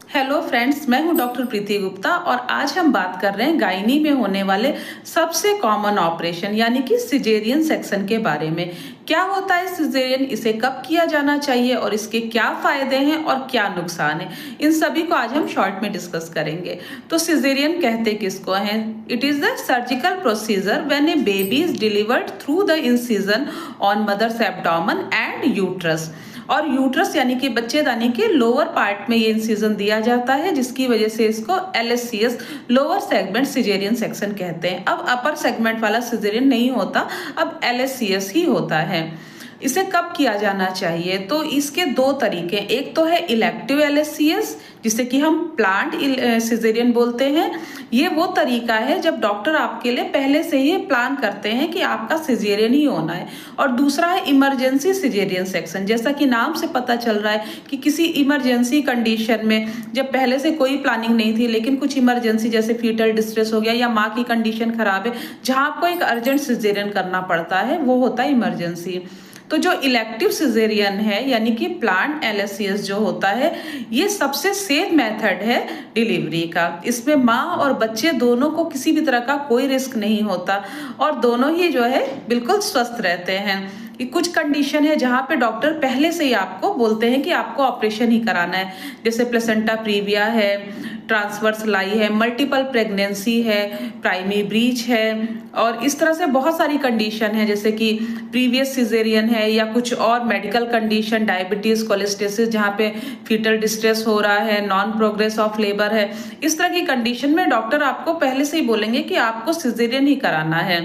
Hello friends, मैं हूं doctor प्रीति गुप्ता और आज हम बात कर रहे हैं गायनी में होने वाले सबसे कॉमन ऑपरेशन यानी कि सिजेरियन सेक्शन के बारे में। क्या होता है सिजेरियन, इसे कब किया जाना चाहिए और इसके क्या फायदे हैं और क्या नुकसान है, इन सभी को आज हम शॉर्ट में डिस्कस करेंगे। तो सिजेरियन कहते किसको हैं? It is the surgical procedure when a baby is delivered through the incision on mother's abdomen and uterus. और यूट्रस यानी कि बच्चेदानी के लोअर पार्ट में ये इंसिजन दिया जाता है, जिसकी वजह से इसको LSCS lower segment caesarean section कहते हैं। अब अपर सेगमेंट वाला सिजेरियन नहीं होता, अब LSCS ही होता है। इसे कब किया जाना चाहिए? तो इसके दो तरीके, एक तो है इलेक्टिव LSCS जिसे कि हम प्लांट सिजेरियन बोलते हैं। ये वो तरीका है जब डॉक्टर आपके लिए पहले से ही प्लान करते हैं कि आपका सिजेरियन ही होना है। और दूसरा है इमरजेंसी सिजेरियन सेक्शन, जैसा कि नाम से पता चल रहा है कि किसी इमरजेंसी कंडीशन में जब पहले से कोई प्लानिंग नहीं थी लेकिन कुछ इमरजेंसी जैसे फीटल डिस्ट्रेस हो गया या माँ की कंडीशन खराब है जहां आपको एक अर्जेंट सिजेरियन करना पड़ता है, वो होता है इमरजेंसी। तो जो इलेक्टिव सिजेरियन है यानी कि प्लांट LSCS जो होता है, ये सबसे सेफ मेथड है डिलीवरी का। इसमें माँ और बच्चे दोनों को किसी भी तरह का कोई रिस्क नहीं होता और दोनों ही जो है बिल्कुल स्वस्थ रहते हैं। कि कुछ कंडीशन है जहां पे डॉक्टर पहले से ही आपको बोलते हैं कि आपको ऑपरेशन ही कराना है, जैसे प्लेसेंटा प्रीविया है, ट्रांसवर्स लाई है, मल्टीपल प्रेगनेंसी है, प्राइमरी ब्रीच है, और इस तरह से बहुत सारी कंडीशन है जैसे कि प्रीवियस सिजेरियन है या कुछ और मेडिकल कंडीशन, डायबिटीज, कोलेस्टेसिस जहाँ पे फीटल डिस्ट्रेस हो रहा है, नॉन प्रोग्रेस ऑफ लेबर है। इस तरह की कंडीशन में डॉक्टर आपको पहले से ही बोलेंगे कि आपको सिजेरियन ही कराना है।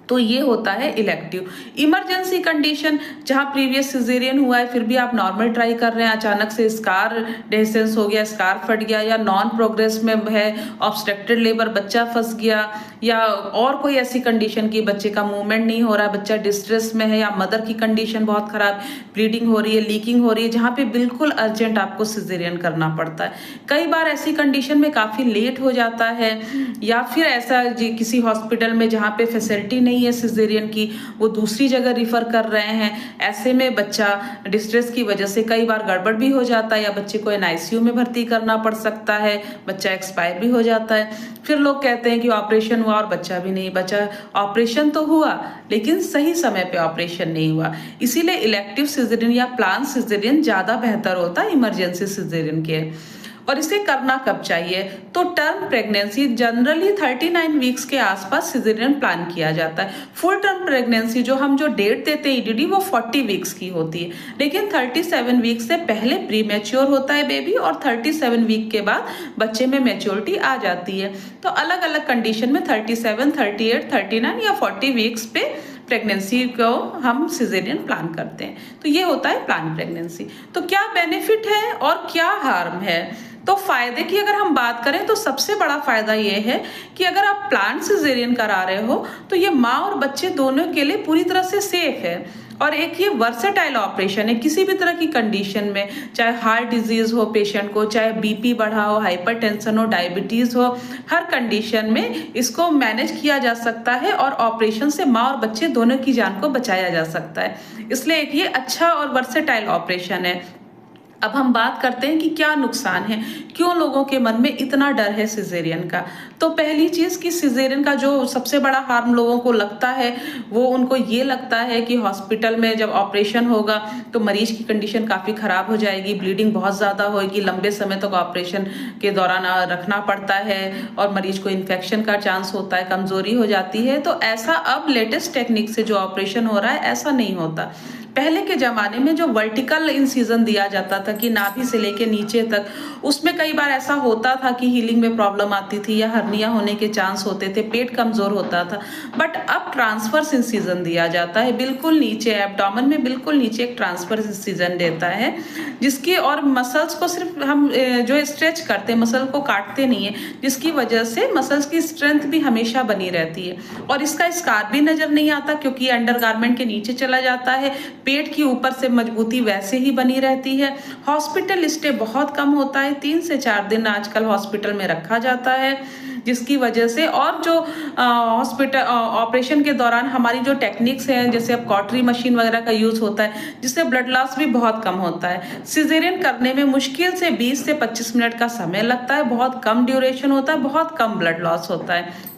तो ये होता है इलेक्टिव। इमरजेंसी कंडीशन, जहां प्रीवियस सिजेरियन हुआ है फिर भी आप नॉर्मल ट्राई कर रहे हैं, अचानक से स्कार डेसेंस हो गया, स्कार फट गया, या नॉन प्रोग्रेस में है, ऑब्स्ट्रक्टेड लेबर, बच्चा फंस गया, या और कोई ऐसी कंडीशन की बच्चे का मूवमेंट नहीं हो रहा है, बच्चा डिस्ट्रेस में है, या मदर की कंडीशन बहुत खराब, ब्लीडिंग हो रही है, लीकिंग हो रही है, जहां पे बिल्कुल अर्जेंट आपको सिजेरियन करना पड़ता है। कई बार ऐसी कंडीशन में काफी लेट हो जाता है, या फिर ऐसा किसी हॉस्पिटल में जहाँ पे फैसिलिटी नहीं है सिजेरियन की, वो दूसरी जगह रिफर कर रहे हैं। ऐसे में बच्चा डिस्ट्रेस की वजह से कई बार गड़बड़ भी हो जाता है या बच्चे को NICU में भर्ती करना पड़ सकता है, बच्चा एक्सपायर भी हो जाता है। फिर लोग कहते हैं कि ऑपरेशन हुआ और बच्चा भी नहीं बचा। ऑपरेशन तो हुआ लेकिन सही समय पे ऑपरेशन नहीं हुआ, इसीलिए इलेक्टिव सिजेरियन या प्लान सिजेरियन ज्यादा बेहतर होता है इमरजेंसी सिजेरियन के। और इसे करना कब चाहिए? तो टर्म प्रेगनेंसी जनरली 39 वीक्स के आसपास सिजेरियन प्लान किया जाता है। फुल टर्म प्रेगनेंसी जो डेट देते हैं EDD, वो 40 वीक्स की होती है, लेकिन 37 वीक्स से पहले प्री मैच्योर होता है बेबी और 37 वीक के बाद बच्चे में मैच्योरिटी आ जाती है। तो अलग अलग कंडीशन में 37, 38, 39 या 40 वीक्स पे प्रेगनेंसी को हम सिजेरियन प्लान करते हैं। तो ये होता है प्लान प्रेगनेंसी। तो क्या बेनिफिट है और क्या हार्म है? तो फायदे की अगर हम बात करें तो सबसे बड़ा फायदा ये है कि अगर आप प्लान सिजेरियन करा रहे हो तो ये माँ और बच्चे दोनों के लिए पूरी तरह से सेफ है। और एक ये वर्सेटाइल ऑपरेशन है, किसी भी तरह की कंडीशन में, चाहे हार्ट डिजीज हो पेशेंट को, चाहे BP बढ़ा हो, हाइपरटेंशन हो, डायबिटीज हो, हर कंडीशन में इसको मैनेज किया जा सकता है और ऑपरेशन से माँ और बच्चे दोनों की जान को बचाया जा सकता है। इसलिए एक ये अच्छा और वर्सेटाइल ऑपरेशन है। अब हम बात करते हैं कि क्या नुकसान है, क्यों लोगों के मन में इतना डर है सिजेरियन का। तो पहली चीज कि सिजेरियन का जो सबसे बड़ा हार्म लोगों को लगता है, वो उनको ये लगता है कि हॉस्पिटल में जब ऑपरेशन होगा तो मरीज की कंडीशन काफी खराब हो जाएगी, ब्लीडिंग बहुत ज्यादा होगी, लंबे समय तक ऑपरेशन के दौरान रखना पड़ता है और मरीज को इन्फेक्शन का चांस होता है, कमजोरी हो जाती है। तो ऐसा अब लेटेस्ट टेक्निक से जो ऑपरेशन हो रहा है ऐसा नहीं होता। पहले के जमाने में जो वर्टिकल इंसिजन दिया जाता था कि नाभि से लेके नीचे तक, उसमें कई बार ऐसा होता था कि हीलिंग में प्रॉब्लम आती थी या हर्निया होने के चांस होते थे, पेट कमजोर होता था। बट अब ट्रांसफर्स इंसिजन दिया जाता है बिल्कुल नीचे, एब्डोमेन में बिल्कुल नीचे एक ट्रांसफर्स इंसिजन देता है, जिसकी और मसल्स को सिर्फ हम जो स्ट्रेच करते हैं, मसल को काटते नहीं है, जिसकी वजह से मसल्स की स्ट्रेंथ भी हमेशा बनी रहती है। और इसका स्कार भी नजर नहीं आता क्योंकि अंडरगारमेंट के नीचे चला जाता है, पेट की ऊपर से मजबूती वैसे ही बनी रहती है। हॉस्पिटल स्टे बहुत कम होता है, 3 से 4 दिन आजकल हॉस्पिटल में रखा जाता है। जिसकी वजह से और जो हॉस्पिटल ऑपरेशन के दौरान हमारी जो टेक्निक्स हैं, जैसे अब कॉटरी मशीन वगैरह का यूज होता है, जिससे ब्लड लॉस भी बहुत कम होता है। सिजेरियन करने में मुश्किल से 20 से 25 मिनट का समय लगता है, बहुत कम ड्यूरेशन होता है, बहुत कम ब्लड लॉस होता है।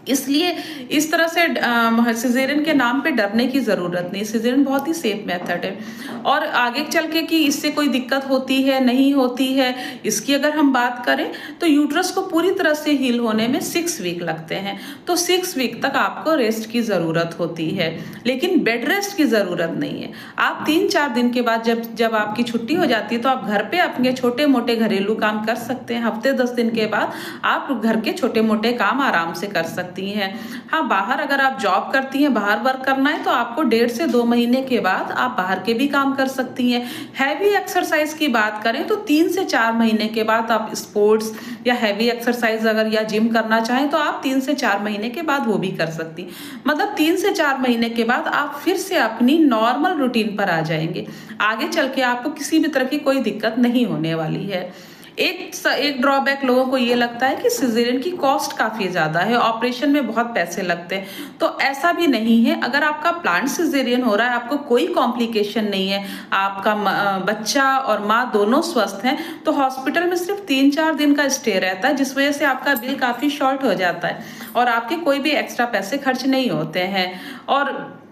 इसलिए इस तरह से सिजेरियन के नाम पे डरने की जरूरत नहीं। सिजेरियन बहुत ही सेफ मेथड है। और आगे चल के कि इससे कोई दिक्कत होती है नहीं होती है, इसकी अगर हम बात करें तो यूट्रस को पूरी तरह से हील होने में 6 वीक लगते हैं। तो 6 वीक तक आपको रेस्ट की जरूरत होती है, लेकिन बेड रेस्ट की जरूरत नहीं है। आप 3-4 दिन के बाद जब आपकी छुट्टी हो जाती है तो आप घर पे अपने छोटे मोटे घरेलू काम कर सकते हैं। हफ्ते 10 दिन के बाद आप घर के छोटे मोटे काम आराम से कर सकते हैं। हाँ, बाहर अगर आप जॉब करती हैं, बाहर वर्क करना है तो आपको 1.5 से 2 महीने के बाद आप बाहर के भी काम कर सकती हैं। हैवी एक्सरसाइज की बात करें तो 3 से 4 महीने के बाद आप स्पोर्ट्स या हैवी एक्सरसाइज अगर या जिम करना चाहें तो आप 3 से 4 महीने के बाद वो भी कर सकती। मतलब 3 से 4 महीने के बाद आप फिर से अपनी नॉर्मल रूटीन पर आ जाएंगे। आगे चल के आपको किसी भी तरह की कोई दिक्कत नहीं होने वाली है। एक ड्रॉबैक लोगों को ये लगता है कि सिजेरियन की कॉस्ट काफी ज्यादा है, ऑपरेशन में बहुत पैसे लगते हैं। तो ऐसा भी नहीं है। अगर आपका प्लांट सिजेरियन हो रहा है, आपको कोई कॉम्प्लिकेशन नहीं है, आपका बच्चा और माँ दोनों स्वस्थ हैं, तो हॉस्पिटल में सिर्फ 3-4 दिन का स्टे रहता है, जिस वजह से आपका बिल काफी शॉर्ट हो जाता है और आपके कोई भी एक्स्ट्रा पैसे खर्च नहीं होते हैं। और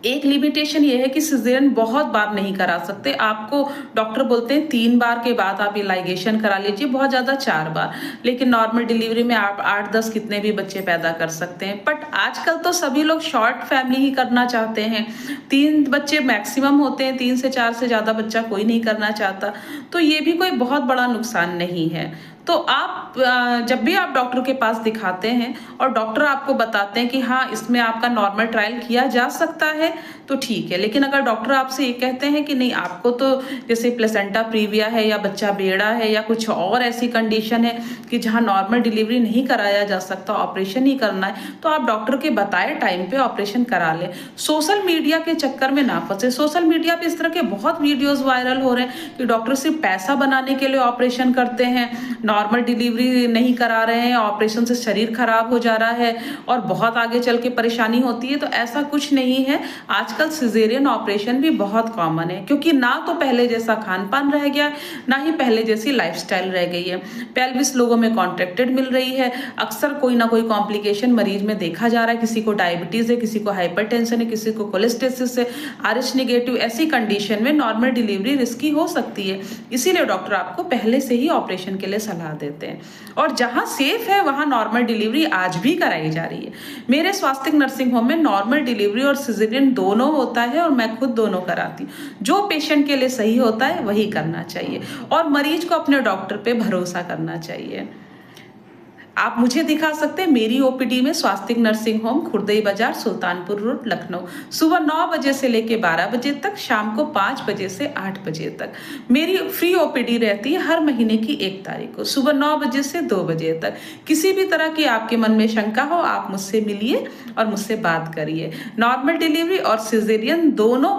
एक लिमिटेशन ये है कि सिजेरियन बहुत बार नहीं करा सकते। आपको डॉक्टर बोलते हैं 3 बार के बाद आप इलाइगेशन करा लीजिए, बहुत ज्यादा 4 बार, लेकिन नॉर्मल डिलीवरी में आप 8-10 कितने भी बच्चे पैदा कर सकते हैं। बट आजकल तो सभी लोग शॉर्ट फैमिली ही करना चाहते हैं। 3 बच्चे मैक्सिमम होते हैं, 3 से 4 से ज्यादा बच्चा कोई नहीं करना चाहता। तो ये भी कोई बहुत बड़ा नुकसान नहीं है। तो आप जब भी आप डॉक्टर के पास दिखाते हैं और डॉक्टर आपको बताते हैं कि हाँ इसमें आपका नॉर्मल ट्रायल किया जा सकता है, तो ठीक है। लेकिन अगर डॉक्टर आपसे ये कहते हैं कि नहीं, आपको तो जैसे प्लेसेंटा प्रीविया है या बच्चा बेड़ा है या कुछ और ऐसी कंडीशन है कि जहाँ नॉर्मल डिलीवरी नहीं कराया जा सकता, ऑपरेशन ही करना है, तो आप डॉक्टर के बताए टाइम पे ऑपरेशन करा लें। सोशल मीडिया के चक्कर में ना फंसे। सोशल मीडिया पे इस तरह के बहुत वीडियोज वायरल हो रहे हैं कि डॉक्टर सिर्फ पैसा बनाने के लिए ऑपरेशन करते हैं, नॉर्मल डिलीवरी नहीं करा रहे हैं, ऑपरेशन से शरीर खराब हो जा रहा है और बहुत आगे चल के परेशानी होती है। तो ऐसा कुछ नहीं है। आजकल सिजेरियन ऑपरेशन भी बहुत कॉमन है, क्योंकि ना तो पहले जैसा खान पान रह गया, ना ही पहले जैसी लाइफस्टाइल रह गई है। पेल्विस लोगों में कॉन्ट्रैक्टेड मिल रही है। अक्सर कोई ना कोई कॉम्प्लिकेशन मरीज में देखा जा रहा है। किसी को डायबिटीज है, किसी को हाइपरटेंशन है, किसी को कोलेस्टेसिस है, RH नेगेटिव। ऐसी कंडीशन में नॉर्मल डिलीवरी रिस्की हो सकती है। इसीलिए डॉक्टर आपको पहले से ही ऑपरेशन के लिए सलाह देते हैं। और जहां सेफ है वहां नॉर्मल डिलीवरी आज भी कराई जा रही है। मेरे स्वास्तिक नर्सिंग होम में नॉर्मल डिलीवरी और सिजेरियन दोनों होता है और मैं खुद दोनों कराती हूँ। जो पेशेंट के लिए सही होता है वही करना चाहिए और मरीज को अपने डॉक्टर पे भरोसा करना चाहिए। आप मुझे दिखा सकते हैं मेरी OPD में स्वास्तिक नर्सिंग होम, खुर्दई बाजार, सुल्तानपुर रोड, लखनऊ। सुबह 9 बजे से लेकर 12 बजे तक, शाम को 5 बजे से 8 बजे तक। मेरी फ्री OPD रहती है हर महीने की 1 तारीख को, सुबह 9 बजे से 2 बजे तक। किसी भी तरह की आपके मन में शंका हो, आप मुझसे मिलिए और मुझसे बात करिए। नॉर्मल डिलीवरी और सिजेरियन दोनों